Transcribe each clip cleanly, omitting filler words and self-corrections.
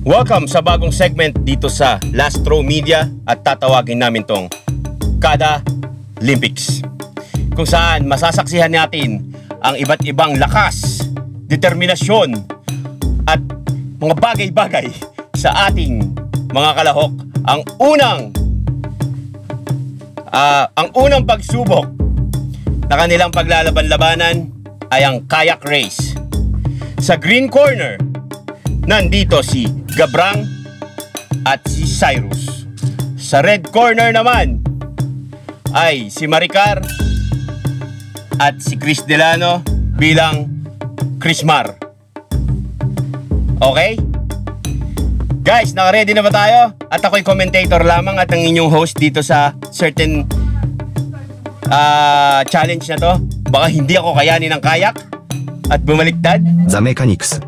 Welcome sa bagong segment dito sa Lastro Media at tatawagin namin tong Kada Olympics, kung saan masasaksihan natin ang iba't ibang lakas, determinasyon at mga bagay-bagay sa ating mga kalahok. Ang unang pagsubok na kanilang paglalaban-labanan ay ang kayak race. Sa green corner, nandito si Gabrang at si Cyrus. Sa red corner naman ay si Maricar at si Chris Delano bilang Chrismar. Okay? Guys, naka-ready na ba tayo? At ako'y commentator lamang at ang inyong host dito sa certain challenge na to. Baka hindi ako kayanin ng kayak at bumaliktad. The Mechanics.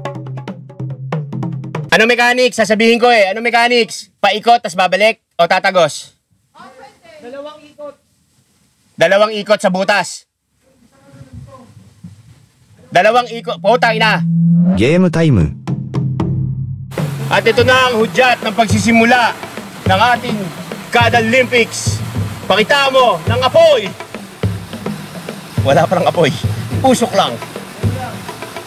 Ano mechanics? Sasabihin ko eh. Ano mechanics? Paikot, tas babalik? O tatagos? Dalawang ikot sa butas. Dalawang ikot. Putang ina. Game time. At ito na ang hudyat ng pagsisimula ng ating Kada Olympics. Pakita mo ng apoy. Wala parang apoy. Usok lang.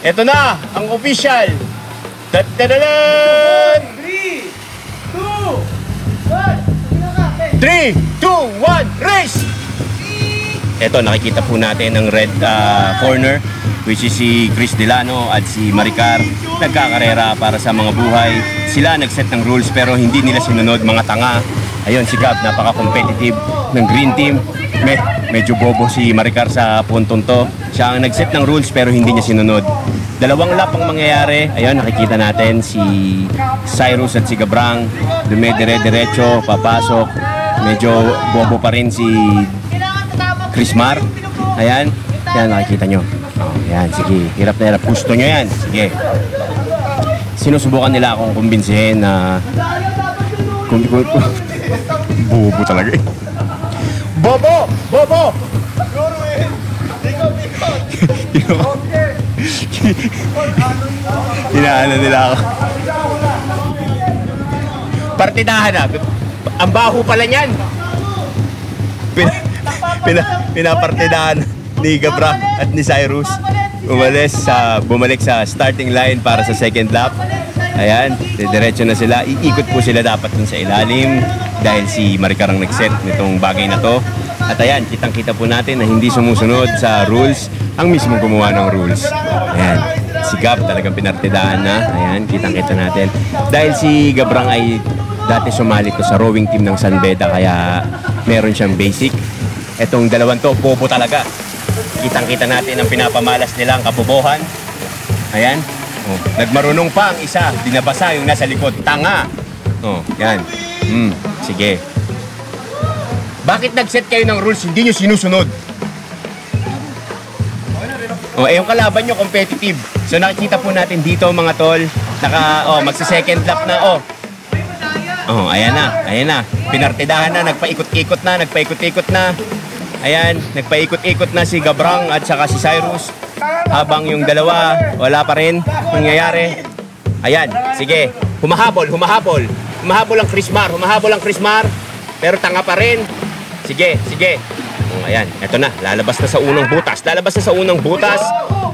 Ito na ang official. 3, 2, 1 race! Ito, nakikita po natin ang red corner, which is si Chris Delano at si Maricar. Nagkakarera para sa mga buhay. Sila nag-set ng rules pero hindi nila sinunod, mga tanga. Ayun, si Gab, napaka-competitive ng green team. Medyo bobo si Maricar sa puntong to. Siya ang nag-set ng rules pero hindi niya sinunod. Dalawang lap ang mangyayari. Ayun, nakikita natin si Cyrus at si Gabrang. Dumedire-diretso, papasok. Medyo bobo pa rin si Chrismar. Ayan, yan nakikita nyo. Oh, yan, sige. Hirap na hirap. Gusto nyo yan. Sige. Sinusubukan nila akong kumbinsihin na bobo talaga eh. Bobo! Bobo! Inaano nila ako. Partidahan na. Ang baho pala niyan. Pinapartidahan ni Gabra at ni Cyrus. Bumalik sa starting line para sa second lap. Ayan, diretso na sila. Iikot po sila dapat dun sa ilalim dahil si Maricar ang nag-set nitong bagay na to. At ayan, kitang-kita po natin na hindi sumusunod sa rules ang mismong gumawa ng rules. Ayan, si Gab talagang pinartidahan na. Ayan, kitang-kita natin. Dahil si Gabrang ay dati sumali to sa rowing team ng San Beda, kaya meron siyang basic. Etong dalawang to, bobo talaga. Kitang-kita natin ang pinapamalas nilang kabobohan. Ayan, oh, nagmarunong pa ang isa, dinabasa yung nasa likod. Tanga! Oh, yan. Sige. Bakit nag-set kayo ng rules, hindi nyo sinusunod? O, yung kalaban nyo, competitive. So, nakikita po natin dito, mga tol, magsa-second lap na, ayan na. Pinartidahan na, nagpaikot-ikot na. Ayan, nagpaikot-ikot na si Gabrang at saka si Cyrus. Habang yung dalawa, wala pa rin nangyayari. Ayan, sige. Humahabol ang Chrismar. Pero tanga pa rin. Sige. Ayan, eto na. Lalabas na sa unang butas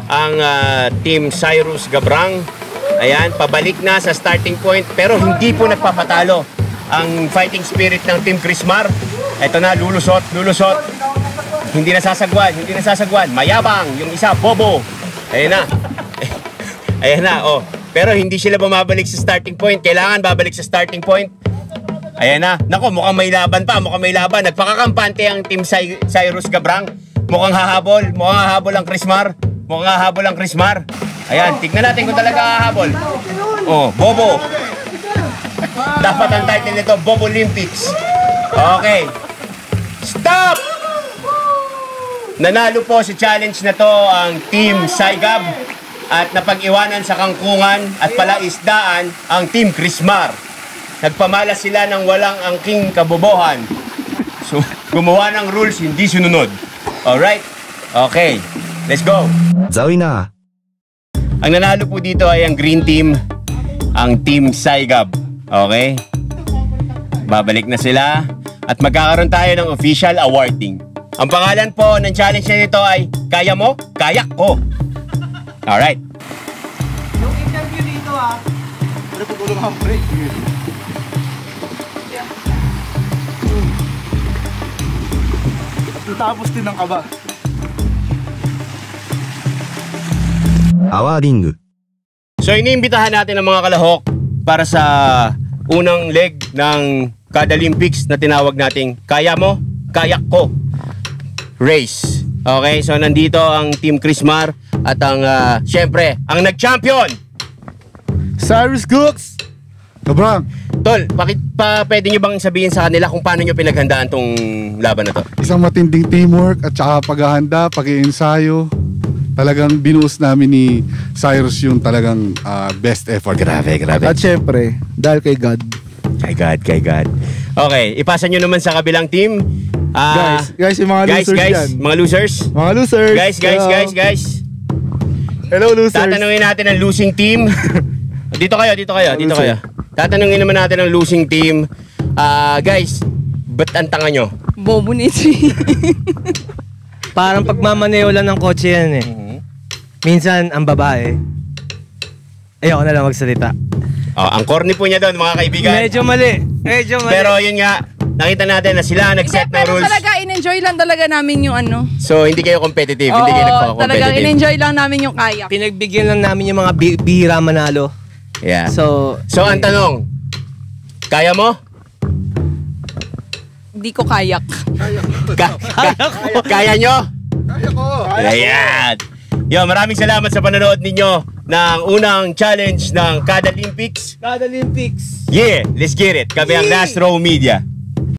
ang Team Cyrus Gabrang. Ayan, pabalik na sa starting point. Pero hindi po nagpapatalo ang fighting spirit ng Team Chrismar. Eto na, lulusot. Hindi nasasagwan. Mayabang, yung isa, bobo. Ayan na, oh. Pero hindi sila bumabalik sa starting point. Kailangan babalik sa starting point. Ayan na. Nako, mukhang may laban pa. Nagpakakampante ang Team Cyrus Gabrang. Mukhang hahabol ang Chrismar. Ayan, tignan natin kung talaga hahabol. Oh, bobo. Dapat ang title nito, Bobo Olympics. Okay. Stop! Nanalo po sa challenge na to ang Team Cygab at napag-iwanan sa kangkungan at palaisdaan ang Team Chrismar. Nagpamalas sila ng walang angking kabobohan. So, gumawa ng rules, hindi sununod. Alright? Okay. Let's go. The winner. Ang nanalo po dito ay ang green team. ang Team Saigab. Okay? Babalik na sila at magkakaroon tayo ng official awarding. Ang pangalan po ng challenge na nito ay Kaya Mo, Kaya Ko. Alright. Yung interview dito ano po gulong ang break? At tapos din ang kaba. アワーディング So iniimbitahan natin ang mga kalahok para sa unang leg ng Kada Olympics na tinawag nating Kaya Mo, Kaya Ko race. Okay, so nandito ang Team Chrismar at ang syempre, ang nag-champion. Cyrus Cooks! Kabrang, Tol, bakit pa pwede nyo bang sabihin sa kanila kung paano nyo pinaghandaan tong laban na to? isang matinding teamwork at saka paghahanda, pag-iensayo. Talagang binuhos namin ni Cyrus yung talagang best effort. Grabe, grabe. At syempre, dahil kay God. Kay God, kay God. Okay, ipasa nyo naman sa kabilang team. Guys, yung mga losers yan. Mga losers. Mga losers. Guys. Hello, losers. Tatanungin natin ang losing team. Dito kayo. Tatanungin naman natin ang losing team. Guys, ba't ang tanga nyo? Bobo ni Chi. Parang pagmamaneo lang ng kotse yan eh. Minsan, ang babae. Ayoko na lang magsalita. Ang corny po niya doon, mga kaibigan. Medyo mali. Pero yun nga, nakita natin na sila nag-set ng Pero rules. talaga, in-enjoy lang talaga namin yung ano. So, hindi kayo competitive. Hindi kayo talagang nagpa-competitive. in-enjoy lang namin yung kayak. Pinagbigyan lang namin yung mga bihira manalo. Yeah. So, ang tanong, kaya mo? Hindi ko kayak. Kaya nyo? Kaya ko! Ayan. Yo, maraming salamat sa panonood ninyo ng unang challenge ng Kada Olympics. Kada Olympics. Yeah, let's get it. Kami ang Last Row Media.